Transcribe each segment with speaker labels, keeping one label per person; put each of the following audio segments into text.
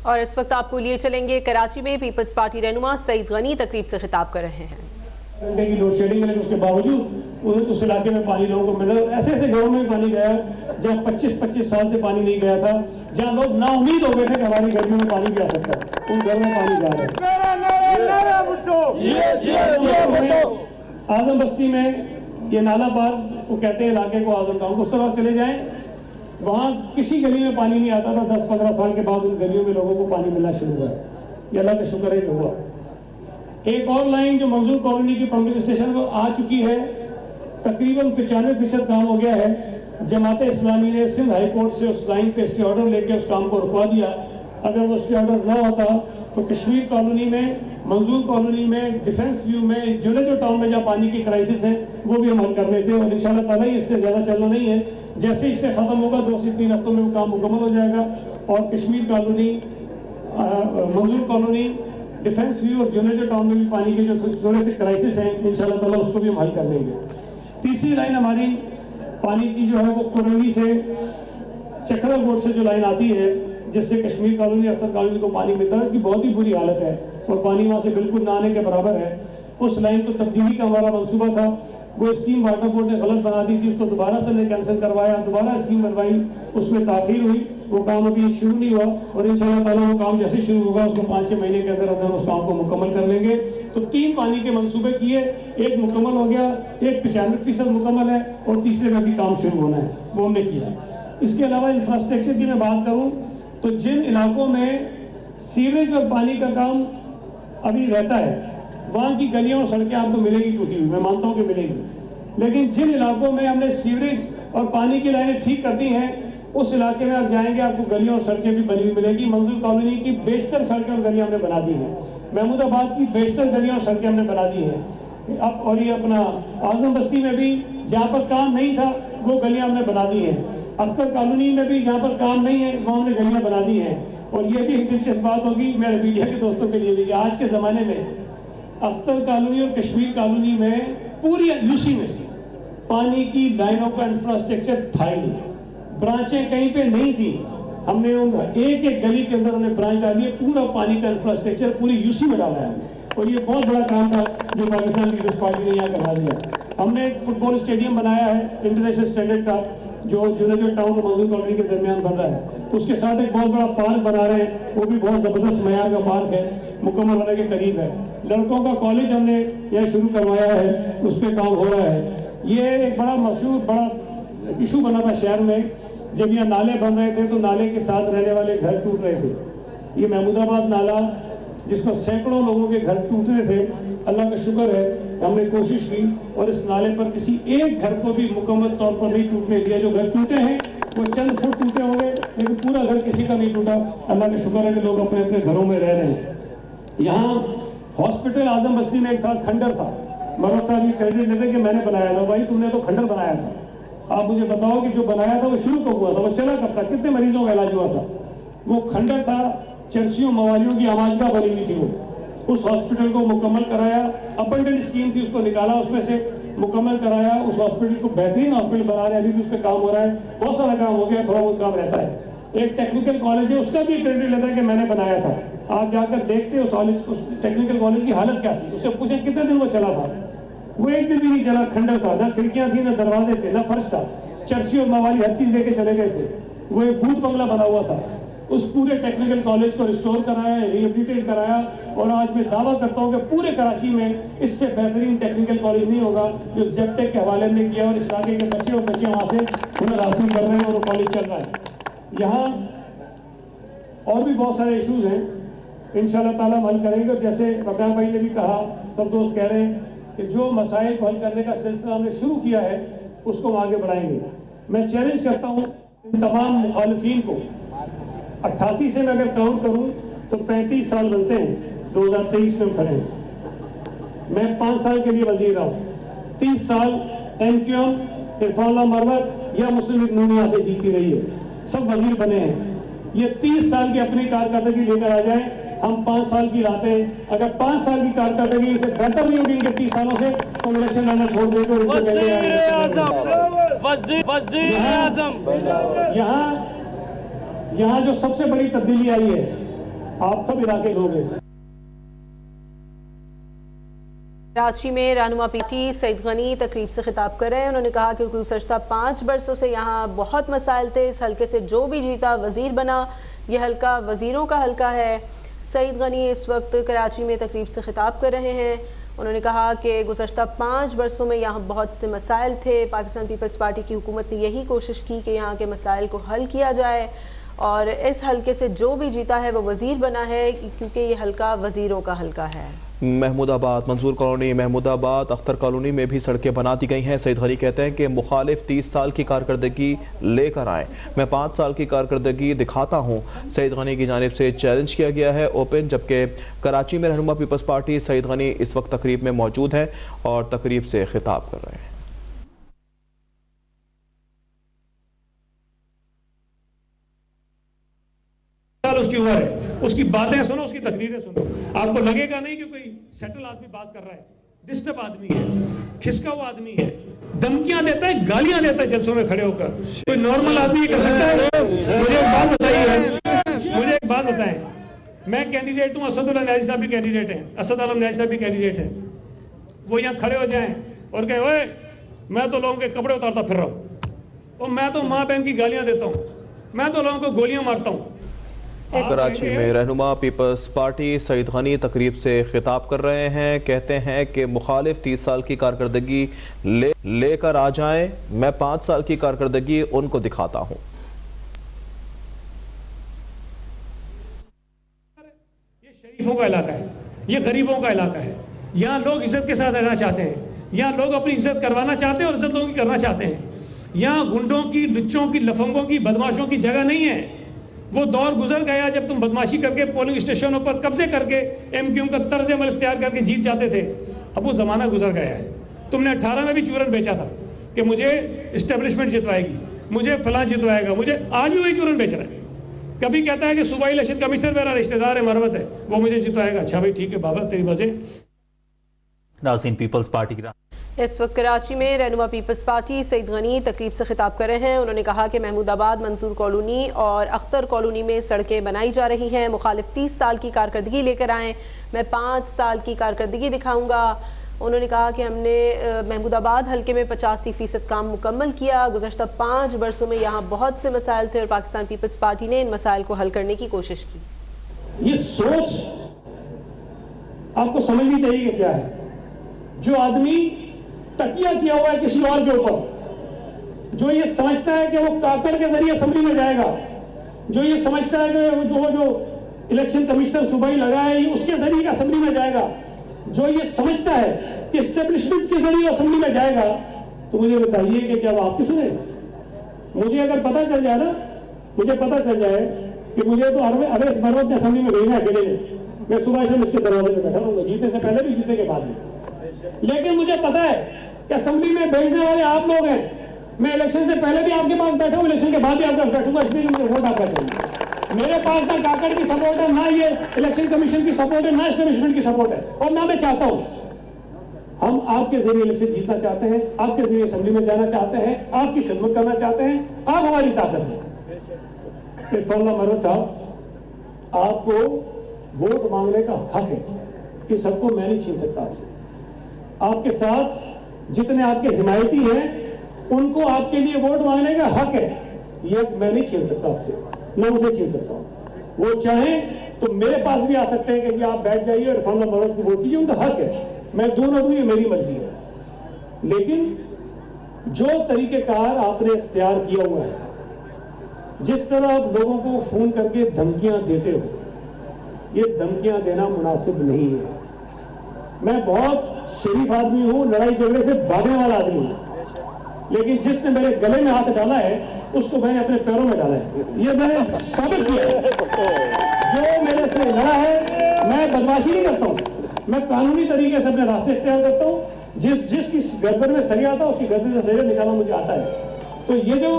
Speaker 1: اور اس وقت آپ کو لیے چلیں گے کراچی میں پیپلز پارٹی رہنما سعید غنی تقریب سے خطاب کر رہے ہیں۔
Speaker 2: گھنٹے کی لوڈ شیڈنگ ہے، اس کے باوجود اس علاقے میں پانی لوگوں کو ملا۔ ایسے ایسے گھروں میں پانی گیا جہاں 25 سال سے پانی نہیں گیا تھا، جہاں لوگ نا امید ہو گئے تھے کہ ہماری گرمیوں میں پانی بھی آ سکتا ہے، ان گھروں میں پانی جا رہا ہے۔ اعظم بستی میں یہ نالا پار وہ کہتے ہیں علاقے کو اعظم ٹاؤن، اس طرف چلے جائیں وہاں کسی گلی میں پانی نہیں آتا تھا، 10-15 سال کے بعد ان گلیوں میں لوگوں کو پانی ملنا شروع ہوا ہے۔ یہ اللہ کا شکر ہے کہ ہوا۔ ایک اور لائن جو منظور کالونی کی پمپنگ اسٹیشن کو آ چکی ہے، تقریباً 95% کام ہو گیا ہے۔ جماعت اسلامی نے سندھ ہائی کورٹ سے اس لائن پہ اسٹے آرڈر لے کے اس کام کو رکوا دیا۔ اگر وہ اسٹے آرڈر نہ ہوتا تو کشمیر کالونی میں، منظور کالونی میں، ڈیفنس ویو میں، جو ٹاؤن میں جہاں پانی کی کرائسس ہیں وہ بھی ہم حل کر لیتے ہیں، اور انشاءاللہ تعالیٰ یہ اسٹے زیادہ چلنا نہیں ہے۔ جیسے اسٹے ختم ہوگا 2 سے 3 ہفتوں میں وہ کام مکمل ہو جائے گا، اور کشمیر کالونی، منظور کالونی، ڈیفنس ویو اور جو ٹاؤن میں بھی پانی کے جو تھوڑے سے کرائسس ہیں انشاءاللہ تعالیٰ اس کو بھی ہم حل کر لیں گے۔ تیسری لائن ہماری پانی کی جو ہے وہ کرنگی سے چکرا روڈ سے جو لائن آتی ہے جس سے کشمیر کالونی اختر کالونی کو پانی ملتا ہے، اس کی بہت ہی بری حالت ہے اور پانی وہاں سے بالکل نہ آنے کے برابر ہے۔ اس لائن کو تبدیلی کا ہمارا منصوبہ تھا، وہ اسکیم واٹر بورڈ نے غلط بنا دی تھی، اس کو دوبارہ سے نے کینسل کروایا، دوبارہ اسکیم بنوائی، اس میں تاخیر ہوئی، وہ کام ابھی شروع نہیں ہوا، اور انشاءاللہ تعالیٰ وہ کام جیسے شروع ہوگا اس کو 5-6 مہینے کے اندر اندر اس کام کو مکمل کر لیں گے۔ تو 3 پانی کے منصوبے کیے، ایک مکمل ہو گیا، ایک 95% مکمل ہے، اور تیسرے میں بھی کام شروع ہونا ہے، وہ ہم نے کیا۔ اس کے علاوہ انفراسٹرکچر کی میں بات کروں تو جن علاقوں میں سیوریج اور پانی کا کام ابھی رہتا ہے وہاں کی گلیاں اور سڑکیں آپ کو ملے گی ٹوٹی ہوئی، میں مانتا ہوں کہ ملے گی، لیکن جن علاقوں میں ہم نے سیوریج اور پانی کی لائنیں ٹھیک کر دی ہیں اس علاقے میں آپ جائیں گے آپ کو گلیاں اور سڑکیں بھی بنی ہوئی ملے گی۔ منظور کالونی کی بیشتر سڑکیں اور گلیاں ہم نے بنا دی ہیں، محمود آباد کی بیشتر گلیاں اور سڑکیں ہم نے بنا دی ہیں اب، اور یہ اپنا اعظم بستی میں بھی جہاں پر کام نہیں تھا وہ گلیاں ہم نے بنا دی ہیں، اختر کالونی میں بھی جہاں پر کام نہیں ہے وہاں ہم نے گلیاں بنا دی ہیں۔ اور یہ بھی ایک دلچسپ بات ہوگی میرے میڈیا کے دوستوں کے لیے بھی کہ آج کے زمانے میں اختر کالونی اور کشمیر کالونی میں پوری یو سی میں پانی کی لائنوں کا انفراسٹرکچر تھا ہی نہیں، برانچیں کہیں پہ نہیں تھی، ہم نے ایک گلی کے اندر ہم نے برانچ ڈالی ہے، پورا پانی کا انفراسٹرکچر پوری یو سی میں ڈالا ہے ہم نے، اور یہ بہت بڑا کام تھا جو پاکستان پیپلز پارٹی نے یہاں کروا دیا۔ ہم نے ایک فٹ بال اسٹیڈیم بنایا ہے انٹرنیشنل اسٹینڈرڈ کا جو ٹاؤن اور منظور کالونی کے درمیان بن رہا ہے، اس کے ساتھ ایک بہت بڑا پارک بنا رہے ہیں، وہ بھی بہت زبردست معیار کا پارک ہے، مکمل ہونے کے قریب ہے۔ لڑکوں کا کالج ہم نے یہ شروع کروایا ہے، اس پہ کام ہو رہا ہے۔ یہ ایک بڑا مشہور بڑا ایشو بنا تھا شہر میں، جب یہ نالے بن رہے تھے تو نالے کے ساتھ رہنے والے گھر ٹوٹ رہے تھے۔ یہ محمود آباد نالا جس پر سینکڑوں لوگوں کے گھر ٹوٹ رہے تھے، اللہ کا شکر ہے ہم نے کوشش کی اور اس نالے پر کسی ایک گھر کو بھی مکمل طور پر نہیں ٹوٹنے دیا۔ جو گھر ٹوٹے ہیں وہ چند فٹ ٹوٹے ہوں گے لیکن پورا گھر کسی کا نہیں ٹوٹا، اللہ کا شکر ہے کہ لوگ اپنے اپنے گھروں میں رہ رہے ہیں۔ یہاں ہاسپٹل اعظم بستی میں ایک تھا، کھنڈر تھا، مرد صاحب یہ کریڈٹ لیتے کہ میں نے بنایا تھا، بھائی تم نے تو کھنڈر بنایا تھا، آپ مجھے بتاؤ کہ جو بنایا تھا وہ شروع کب ہوا تھا، وہ چلا کب تھا، کتنے مریضوں کا علاج ہوا تھا؟ وہ کھنڈر تھا، چرسیوں موالیوں کی آماجگاہ بنی ہوئی تھی، وہ اس ہاسپٹل کو مکمل کرایا، ابنڈنٹ اسکیم تھی اس کو نکالا، اس میں سے مکمل کرایا، اس ہاسپٹل کو بہترین ہاسپٹل بنا رہے ہیں، ابھی بھی اس پہ کام ہو رہا ہے، بہت سارا کام ہو گیا، تھوڑا بہت کام رہتا ہے۔ ایک ٹیکنیکل کالج ہے، اس کا بھی کریڈٹ لیتا ہے کہ میں نے بنایا تھا، آپ جا کر دیکھتے اس ٹیکنیکل کالج کی حالت کیا تھی، اس سے پوچھیں کتنے دن وہ چلا تھا، وہ ایک دن بھی نہیں چلا، کھنڈر تھا، نہ کھڑکیاں تھیں، نہ دروازے تھے، نہ فرش تھا، چرسی اور مواری ہر چیز لے کے چلے گئے تھے، وہ ایک بھوت بنگلہ بنا ہوا تھا۔ اس پورے ٹیکنیکل کالج کو ریسٹور کرایا، ریہیبلیٹیٹ کرایا، اور آج میں دعویٰ کرتا ہوں کہ پورے کراچی میں اس سے بہترین ٹیکنیکل کالج نہیں ہوگا جو زیب ٹیک کے حوالے میں کیا، اور اس علاقے کے بچے اور بچیاں وہاں سے ہنر حاصل کر رہے ہیں اور وہ کالج چل رہا ہے۔ یہاں اور بھی بہت سارے ایشوز ہیں، انشاءاللہ تعالیٰ حل کریں گے، اور جیسے ربیع بھائی نے بھی کہا، سب دوست کہہ رہے ہیں کہ جو مسائل کو حل کرنے کا سلسلہ ہم نے شروع کیا ہے اس کو ہم آگے بڑھائیں گے۔ میں چیلنج کرتا ہوں ان تمام مخالفین کو، 88 سے میں اگر کاؤنٹ کروں تو 35 سال بنتے ہیں، 2023 میں ہم کھڑے ہیں، میں 5 سال کے لیے وزیر رہا ہوں، 30 سال ایم کیو ایم، عرفان اللہ مروت یا مسلم لیگ نون یہاں سے جیتی رہی ہے، سب وزیر بنے ہیں۔ یہ 30 سال کی اپنی کارکردگی لے کر آ جائیں، ہم 5 سال کی لاتے ہیں، اگر 5 سال کی کارکردگی سے بہتر نہیں ہوگی ان کے 30 سالوں سے تو الیکشن لڑنا چھوڑ دے گا۔ یہاں جو سب سے بڑی تبدیلی آئی ہے आप सब इलाके लोग हैं।
Speaker 1: कराची में रहनुमा पीटी सईद गनी तकरीब से खिताब कर रहे हैं। उन्होंने कहा कि गुज़श्ता 5 बरसों से यहाँ बहुत मसाइल थे, इस हल्के से जो भी जीता वज़ीर बना, ये हल्का वज़ीरों का हल्का है। सईद गनी इस वक्त कराची में तकरीब से खिताब कर रहे हैं। उन्होंने कहा कि गुज़श्ता 5 बरसों में यहाँ बहुत से मसाइल थे, पाकिस्तान पीपल्स पार्टी की हुकूमत ने यही कोशिश की कि यहाँ के मसाइल को हल किया जाए और इस हल्के से जो भी जीता है वो वज़ीर बना है, क्योंकि ये हल्का वज़ीरों का हल्का है।
Speaker 3: महमूदाबाद, मंसूर कॉलोनी, महमूदाबाद, अख्तर कॉलोनी में भी सड़कें बना दी गई हैं। सईद गनी कहते हैं कि मुखालिफ 30 साल की कारकर्दगी लेकर आए, मैं 5 साल की कारकर्दगी दिखाता हूँ। सईद गनी की जानिब से चैलेंज किया गया है ओपन। जबकि कराची में रहनुमा पीपल्स पार्टी सईद गनी इस वक्त तकरीब में मौजूद हैं और तकरीब से खिताब कर रहे हैं।
Speaker 2: उसकी उम्र है, उसकी बातें सुनो, उसकी तकरीरें सुनो, आपको लगेगा नहीं कि कोई सेटल आदमी बात कर रहा है। डिस्टर्ब आदमी है, खिसका हुआ आदमी है, धमकियां देता है, गालियां देता है जलसों में खड़े होकर। कोई नॉर्मल आदमी कर सकता है? मुझे एक बात बताइए, मुझे एक बात बताएं, मैं कैंडिडेट हूं, असदुल्लाह न्याजी साहब भी कैंडिडेट हैं, असद आलम न्याजी साहब भी कैंडिडेट हैं। वो यहाँ खड़े हो जाएं और कहे ओए मैं तो लोगों के कपड़े उतारता फिर रहा हूँ, और मैं तो माँ बहन की गालियां देता हूँ, मैं तो लोगों को गोलियां मारता हूँ।
Speaker 3: कराची में रहनुमा पीपल्स पार्टी सईद गनी तकरीब से खिताब कर रहे हैं। कहते हैं कि मुखालिफ 30 साल की कारकर्दगी लेकर आ जाएं, मैं 5 साल की कारकर्दगी उनको दिखाता हूं।
Speaker 2: ये शरीफों का इलाका है, ये गरीबों का इलाका है, यहाँ लोग इज्जत के साथ रहना चाहते हैं, यहाँ लोग अपनी इज्जत करवाना चाहते हैं और इज्जत लोगों की करना चाहते हैं। यहाँ गुंडों की, लुच्चों की, लफंगों की, बदमाशों की जगह नहीं है। वो दौर गुजर गया जब तुम बदमाशी करके पोलिंग स्टेशनों पर कब्जे करके एमक्यूएम का तर्ज अमल इख्तियार करके जीत जाते थे। अब वो ज़माना गुजर गया है। तुमने 18 में भी चूरन बेचा था कि मुझे इस्टेब्लिशमेंट जितवाएगी, मुझे फलां जितवाएगा, मुझे आज भी वही चूरन बेच रहा है। कभी कहता है कि सूबाई इलेक्शन कमिश्नर मेरा रिश्तेदार है, मरवत है, वो मुझे जितवाएगा। अच्छा भाई ठीक है बाबा, तेरी मजे।
Speaker 4: नाज़रीन, पीपल्स पार्टी की
Speaker 1: इस वक्त कराची में रहनुमा पीपल्स पार्टी सईद गनी तकरीब से खिताब कर रहे हैं। उन्होंने कहा कि महमूदाबाद, मंसूर कॉलोनी और अख्तर कॉलोनी में सड़कें बनाई जा रही हैं, मुखालिफ 30 साल की कारकर्दगी लेकर आएँ, मैं 5 साल की कारकर्दगी दिखाऊंगा। उन्होंने कहा कि हमने महमूदाबाद हल्के में 85% काम मुकम्मल किया। गुज़श्ता 5 बरसों में यहाँ बहुत से मसाइल थे और पाकिस्तान पीपल्स पार्टी ने इन मसाइल को हल करने की कोशिश की।
Speaker 2: ये सोच आपको समझनी चाहिए कि क्या है। जो आदमी तकिया किया हुआ है किसी और के ऊपर, जो ये समझता है कि वो काकड़ के जरिए असेंबली में जाएगा, जो ये समझता है कि जो इलेक्शन कमिश्नर सूबाई लगा है उसके जरिए असेंबली में जाएगा, जो ये समझता है कि एस्टेब्लिशमेंट के जरिए असेंबली में जाएगा, तो मुझे बताइए कि क्या वो आपकी सुने? मुझे अगर पता चल जाए ना, मुझे पता चल जाए कि मुझे तो अरे इस मरवत ने असेंबली में भेजना अकेले में, मैं सुबह से इसके दरवाजे में बैठा रहूंगा, जीते से पहले भी जीते के बाद में। लेकिन मुझे पता है कि असेंबली में भेजने वाले आप लोग हैं। मैं इलेक्शन से पहले भी आपके पास बैठा हूँ, इलेक्शन के बाद भी आपके पास बैठूंगा, इसलिए मुझे वोट आपका चाहिए। मेरे पास ना काकड़ की सपोर्ट है, ना ये इलेक्शन कमीशन की सपोर्ट है, ना एस्टेब्लिशमेंट की सपोर्ट है, और ना मैं चाहता हूँ। हम आपके जरिए इलेक्शन जीतना चाहते हैं, आपके जरिए असेंबली में जाना चाहते हैं, आपकी खिदमत करना चाहते हैं, आप हमारी ताकत है। इरफान मरवत साहब, आपको वोट मांगने का हक है, ये सबको मैं नहीं छीन सकता आपसे। आपके साथ जितने आपके हिमायती हैं उनको आपके लिए वोट मांगने का हक है, ये मैं नहीं छीन सकता आपसे, मैं उसे छीन सकता हूँ। वो चाहें तो मेरे पास भी आ सकते हैं कि जी आप बैठ जाइए और इरफान मरवत को वोट कीजिए, उनका हक है, मैं दूर न दूं, ये मेरी मर्जी है। लेकिन जो तरीकेकार आपने इख्तियार किया हुआ है, जिस तरह आप लोगों को फोन करके धमकियां देते हो, ये धमकियां देना मुनासिब नहीं है। मैं बहुत शरीफ आदमी हूं, लड़ाई झगड़े से भागने वाला आदमी हूं, लेकिन जिसने मेरे गले में हाथ डाला है उसको मैंने अपने पैरों में डाला है, ये मैंने साबित किया है। जो मेरे से लड़ा है, मैं बदमाशी नहीं करता हूं, मैं कानूनी तरीके से अपने रास्ते इख्तियार करता हूं। जिसकी गर्दन में सरिया आता है उसकी गर्दन से सरिया निकालना मुझे आता है। तो ये जो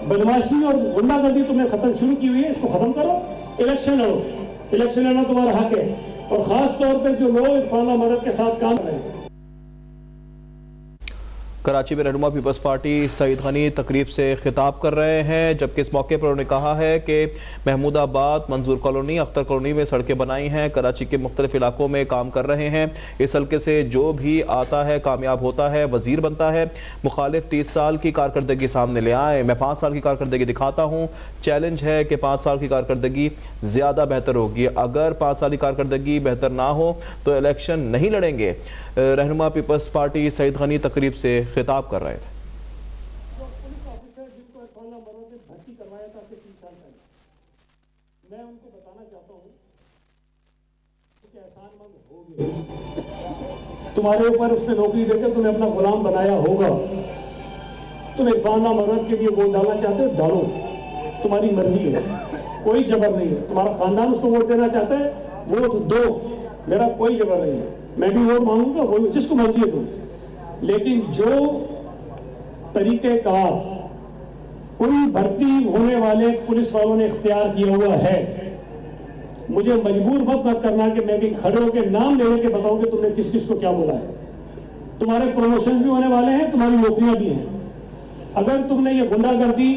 Speaker 2: बदमाशी और गुंडागर्दी तुमने खत्म शुरू की हुई है, इसको खत्म करो, इलेक्शन लड़ो, इलेक्शन लड़ना तुम्हारा हक है। और खास तौर पर जो लोग इरफान मरवत के साथ काम कर रहे हैं,
Speaker 3: कराची में रहनुमा पीपल्स पार्टी सईद गनी तकरीब से खिताब कर रहे हैं, जबकि इस मौके पर उन्होंने कहा है कि महमूदाबाद, मंजूर कॉलोनी, अख्तर कॉलोनी में सड़कें बनाई हैं, कराची के मुख्तलिफ इलाकों में काम कर रहे हैं। इस हल्के से जो भी आता है कामयाब होता है, वजीर बनता है। मुखालिफ 30 साल की कारकर्दगी सामने ले आए, मैं 5 साल की कारकर्दगी दिखाता हूँ। चैलेंज है कि 5 साल की कारकर्दगी ज़्यादा बेहतर होगी, अगर 5 साल की कारकर्दगी बेहतर ना हो तो इलेक्शन नहीं लड़ेंगे। रहनुमा पीपल्स पार्टी सईद गनी तकरीब से खिताब कर रहे थे।
Speaker 2: पुलिस ऑफिसर जिनको इरफान मरवत ने भर्ती करवाया था 3 साल पहले, मैं उनको बताना चाहता हूँ कि एहसानमंद होगे, तुम्हारे ऊपर उसने नौकरी देकर तुम्हें अपना गुलाम बनाया होगा। तुम इरफान मरवत के लिए वोट डालना चाहते हो, डालो, तुम्हारी मर्जी है, कोई जबर नहीं है। तुम्हारा खानदान उसको वोट देना चाहता है, वोट दो, मेरा कोई जबर नहीं है। मैं भी वोट मांगूंगा, वो जिसको मर्जी है दो। लेकिन जो तरीक़ेकार कोई भर्ती होने वाले पुलिस वालों ने इख्तियार किया हुआ है, मुझे मजबूर मत करना कि मैं भी खड़े होकर नाम ले के बताऊं कि तुमने किस किस को क्या बोला है। तुम्हारे प्रमोशन भी होने वाले हैं, तुम्हारी नौकरियां भी हैं। अगर तुमने ये गुंडागर्दी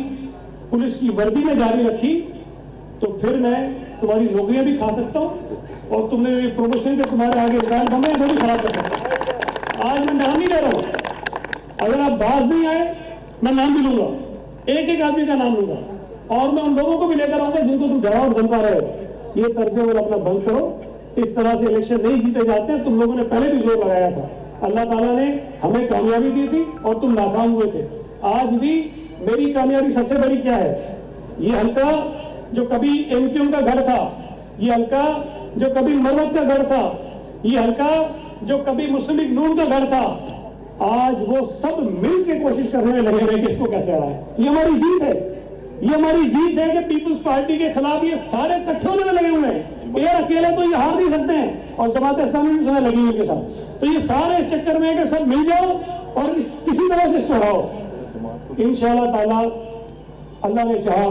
Speaker 2: पुलिस की वर्दी में जारी रखी तो फिर मैं तुम्हारी नौकरियां भी खा सकता हूं और तुमने ये प्रमोशन के तुम्हारे आगे रिटायर बने वो भी खराब कर सकता हूं। आज मैं नाम नहीं ले रहा हूं, अगर आप बाज नहीं आए मैं नाम भी लूंगा, एक एक आदमी का नाम लूंगा और मैं उन लोगों को भी लेकर आऊंगा जिनको तुम डरा और धमका रहे हो। ये तर्जुमा अपना बंद करो, इस तरह से इलेक्शन नहीं जीते जाते। तुम लोगों ने पहले भी जोर लगाया था, अल्लाह ताला ने हमें कामयाबी दी थी और तुम नाकाम हुए थे। आज भी मेरी कामयाबी सबसे बड़ी क्या है, ये हल्का जो कभी एमक्यूएम का घर था, ये हल्का जो कभी मरवत का घर था, ये हल्का जो कभी मुस्लिम लीग नून का घर था, आज वो सब मिल के कोशिश करने में लगे हुए कि इसको कैसे हराएं। ये हमारी जीत है, ये हमारी जीत है कि पीपल्स पार्टी के खिलाफ ये सारे इकट्ठे होने में लगे हुए हैं। ये अकेले तो ये हार नहीं सकते हैं और जमात इस्लामी भी सुना लगी हुई के साथ। तो ये सारे इस चक्कर में है कि सब मिल जाओ और किसी तरह से इसको हराओ। इंशाअल्लाह ताला अल्लाह ने चाहा,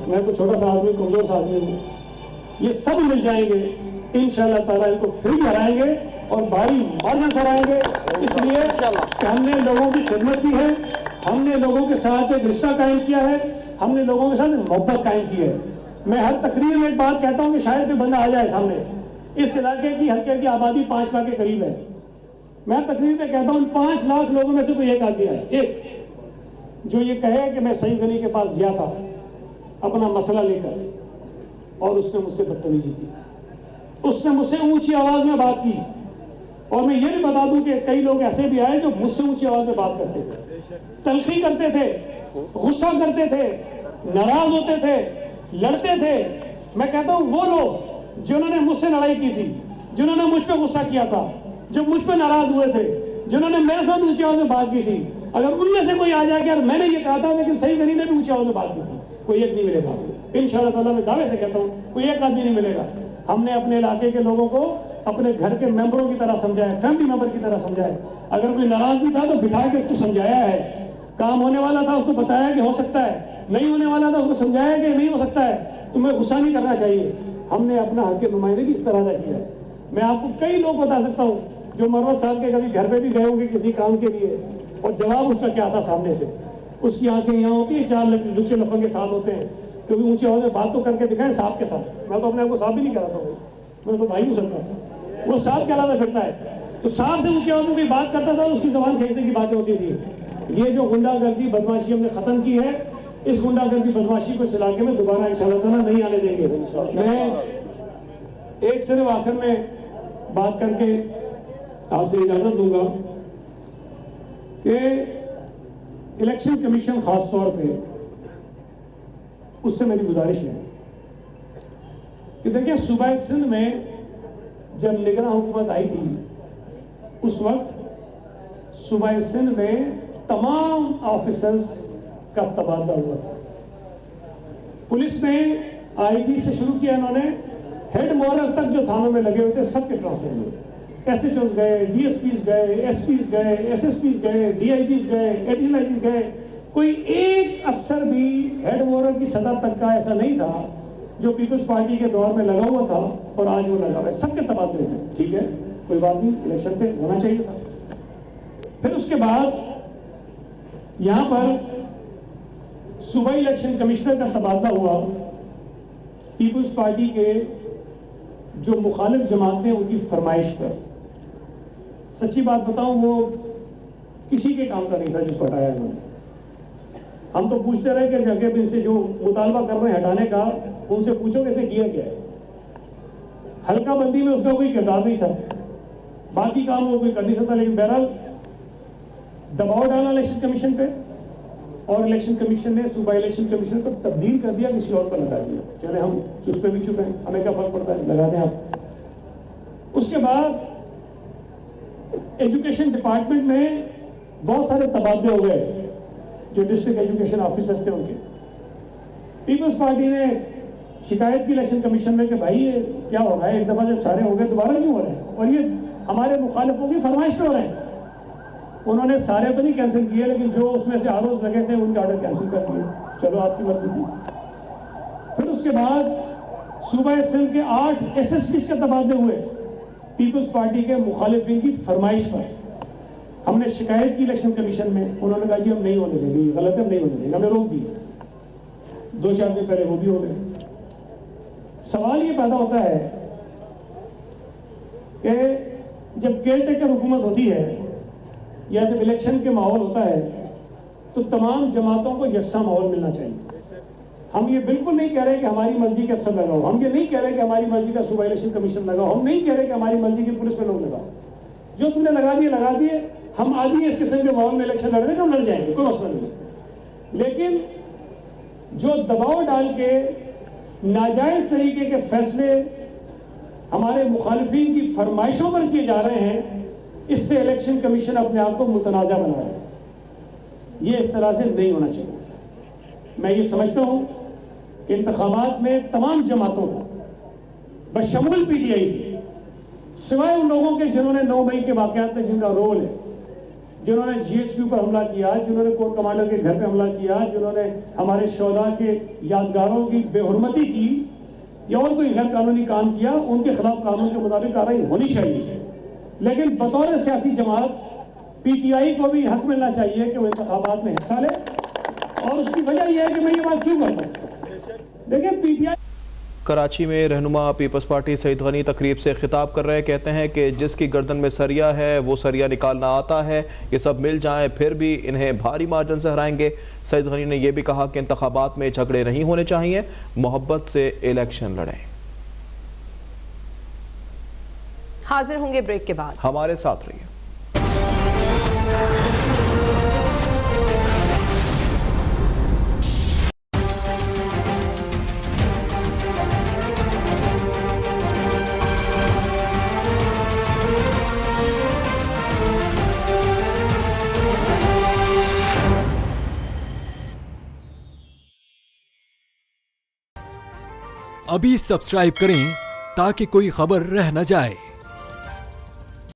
Speaker 2: मैं तो छोटा सा आदमी, कमजोर सा आदमी हूँ, ये सब मिल जाएंगे इंशाअल्लाह ताला, इनको फिर भी हराएंगे और भारी मार्जिन से हराएंगे। इसलिए कि हमने लोगों की खिदमत की है, हमने लोगों के साथ एक रिश्ता कायम किया है, हमने लोगों के साथ मोहब्बत कायम की है। मैं हर तकरीर में एक बात कहता हूँ कि शायद कोई बंदा आ जाए सामने, इस इलाके की हल्के की आबादी 5 लाख के करीब है। मैं तकरीर में कहता हूँ 5 लाख लोगों में से कोई एक आदमी है, एक जो ये कहे कि मैं सईद गनी के पास गया था अपना मसला लेकर और उसने मुझसे बदतमीजी की, उसने मुझसे ऊंची आवाज में बात की। और मैं ये भी बता दूं कि कई लोग ऐसे भी आए जो मुझसे ऊंची आवाज में बात करते थे, तलखी करते थे, गुस्सा करते थे, नाराज होते थे, लड़ते थे। मैं कहता हूं वो लोग जिन्होंने मुझसे लड़ाई की थी, जिन्होंने मुझ पर गुस्सा किया था, जो मुझ पर नाराज हुए थे, जिन्होंने मेरे साथ ऊंची आवाज में बात की थी, अगर उनमें से कोई आ जाए कि यार मैंने ये कहा था लेकिन सईद गनी ने भी ऊंची आवाज में बात की थी, कोई एक नहीं मिलेगा। इंशाअल्लाह ताला मैं दावे से कहता हूँ कोई एक आदमी नहीं मिलेगा। हमने अपने इलाके के लोगों को अपने घर के मेंबरों की तरह समझाया, फैमिली मेंबर की तरह समझाया। अगर कोई नाराज भी था तो बिठा के उसको समझाया है, काम होने वाला था उसको बताया कि हो सकता है, नहीं होने वाला था उसको समझाया कि नहीं हो सकता है, तुम्हें गुस्सा नहीं करना चाहिए। हमने अपना हक के नुमाइंदगी इस तरह से किया है। मैं आपको कई लोग बता सकता हूँ जो मरवत साहब के कभी घर पे भी गए होंगे किसी काम के लिए और जवाब उसका क्या था सामने से, उसकी आंखें यहाँ होती है, 4 लुच्चे लफंग के साथ होते हैं, क्योंकि ऊंची आवाज में बात तो करके दिखाए सांप के साथ। मैं तो अपने आप को सांप भी नहीं कहता था, मैं तो भाई हूँ सबका, वो सांप कहलाता फिरता है। तो सांप से ऊंची आवाज में कोई बात करता था उसकी जबान खींचने की बातें होती थी। ये जो गुंडागर्दी बदमाशी हमने खत्म की है, इस गुंडागर्दी बदमाशी को इस इलाके में दोबारा इंशाअल्लाह ताला नहीं आने देंगे। मैं एक सिर्फ आखिर में बात करके आपसे इजाजत दूंगा कि इलेक्शन कमीशन खास तौर पे उससे मेरी गुजारिश है कि देखिए सूबा सिंध में जब निगरान हुकूमत आई थी उस वक्त सूबा सिंध में तमाम ऑफिसर्स का तबादला हुआ था। पुलिस ने आईजी से शुरू किया, इन्होंने हेड मॉरल तक जो थानों में लगे हुए थे सबके ट्रांसफर हुए। एसएचओस गए, डीएसपीस गए, एसपीस गए, एसएसपीस गए, डीआईजीस गए, एडिशनल आईजीस गए। कोई एक अफसर भी हेड मॉरल की सतह तक का ऐसा नहीं था जो पीपल्स पार्टी के दौर में लगा हुआ था और आज वो लगा हुआ है। सबके तबादले थे, ठीक है, कोई बात नहीं, इलेक्शन पे होना चाहिए था। پھر اس کے بعد یہاں پر صوبائی الیکشن کمشنر کا تبادلہ ہوا پیپلز پارٹی کے جو مخالف جماعتیں ان کی فرمائش پر. سچی بات بتاؤں وہ کسی کے کام کا نہیں تھا جس کو ہٹایا انہوں نے. ہم تو پوچھتے رہے کہ جگہ ان سے جو مطالبہ کر رہے ہیں ہٹانے کا ان سے پوچھو کہ اس نے کیا کیا ہے. حلقہ بندی میں اس کا کوئی کردار نہیں تھا, باقی کام وہ کوئی کر نہیں سکتا. لیکن بہرحال دباؤ ڈالا الیکشن کمیشن پہ اور الیکشن کمیشن نے صوبائی الیکشن کمیشن کو تبدیل کر دیا, کسی اور پر لگا دیا. چلے ہم اس پہ بھی چپ ہیں, ہمیں کیا فرق پڑتا ہے, لگا دیں آپ. اس کے بعد ایجوکیشن ڈپارٹمنٹ میں بہت سارے تبادلے ہو گئے جو ڈسٹرکٹ ایجوکیشن آفیسرز تھے ان کے. پیپلز پارٹی نے شکایت کی الیکشن کمیشن میں کہ بھائی یہ کیا ہو رہا ہے, ایک دفعہ جب سارے ہو گئے دوبارہ کیوں ہو رہے ہیں, اور یہ ہمارے مخالفوں کی فرمائش پہ ہو رہے ہیں. انہوں نے سارے تو نہیں کینسل کیے لیکن جو اس میں سے آروز لگے تھے ان کے آرڈر کینسل کر دیے. چلو آپ کی مرضی تھی. پھر اس کے بعد صوبہ سندھ کے 8 SSPs کے تبادلے ہوئے پیپلز پارٹی کے مخالفین کی فرمائش پر. ہم نے شکایت کی الیکشن کمیشن میں, انہوں نے کہا جی ہم نہیں ہونے دیں گے, یہ غلط ہے, ہم نہیں ہونے دیں گے, ہم نے روک دی. 2-4 دن پہلے وہ بھی ہو گئے. سوال یہ پیدا ہوتا ہے کہ جب کیئر ٹیکر حکومت ہوتی ہے یا جب الیکشن کے ماحول ہوتا ہے تو تمام جماعتوں کو یکساں ماحول ملنا چاہیے. ہم یہ بالکل نہیں کہہ رہے کہ ہماری مرضی کے افسر لگاؤ, ہم یہ نہیں کہہ رہے کہ ہماری مرضی کا صوبہ الیکشن کمیشن لگاؤ, ہم نہیں کہہ رہے کہ ہماری مرضی کے پولیس میں لوگ لگاؤ. جو تم نے لگا دیے, ہم آدھی اس قسم کے ماحول میں الیکشن لڑ دیں گے, ہم لڑ جائیں گے, کوئی مسئلہ نہیں. لیکن جو دباؤ ڈال کے ناجائز طریقے کے فیصلے ہمارے مخالفین کی فرمائشوں پر کیے جا رہے ہیں, اس سے الیکشن کمیشن اپنے آپ کو متنازع بنا رہا ہے. یہ اس طرح سے نہیں ہونا چاہیے. میں یہ سمجھتا ہوں کہ انتخابات میں تمام جماعتوں کو بشمول PTI کی, سوائے ان لوگوں کے جنہوں نے 9 مئی کے واقعات میں جن کا رول ہے, جنہوں نے GHQ پر حملہ کیا, جنہوں نے کورٹ کمانڈر کے گھر پہ حملہ کیا, جنہوں نے ہمارے شہداء کے یادگاروں کی بے حرمتی کی یا اور کوئی غیر قانونی کام کیا, ان کے خلاف قانون کے مطابق کارروائی ہونی چاہیے. لیکن بطور سیاسی جماعت PTI کو بھی حق ملنا چاہیے کہ وہ انتخابات میں حصہ لے. اور اس کی وجہ یہ ہے کہ میں یہ بات کیوں کرتا ہوں, دیکھیں PTI
Speaker 3: کراچی میں رہنما پیپلز پارٹی سعید غنی تقریب سے خطاب کر رہے, کہتے ہیں کہ جس کی گردن میں سریا ہے وہ سریا نکالنا آتا ہے, یہ سب مل جائیں پھر بھی انہیں بھاری مارجن سے ہرائیں گے. سعید غنی نے یہ بھی کہا کہ انتخابات میں جھگڑے نہیں ہونے چاہیے, محبت سے الیکشن لڑیں.
Speaker 1: حاضر ہوں گے بریک کے بعد,
Speaker 3: ہمارے ساتھ رہیے.
Speaker 5: ابھی سبسکرائب کریں تاکہ کوئی خبر رہ نہ جائے.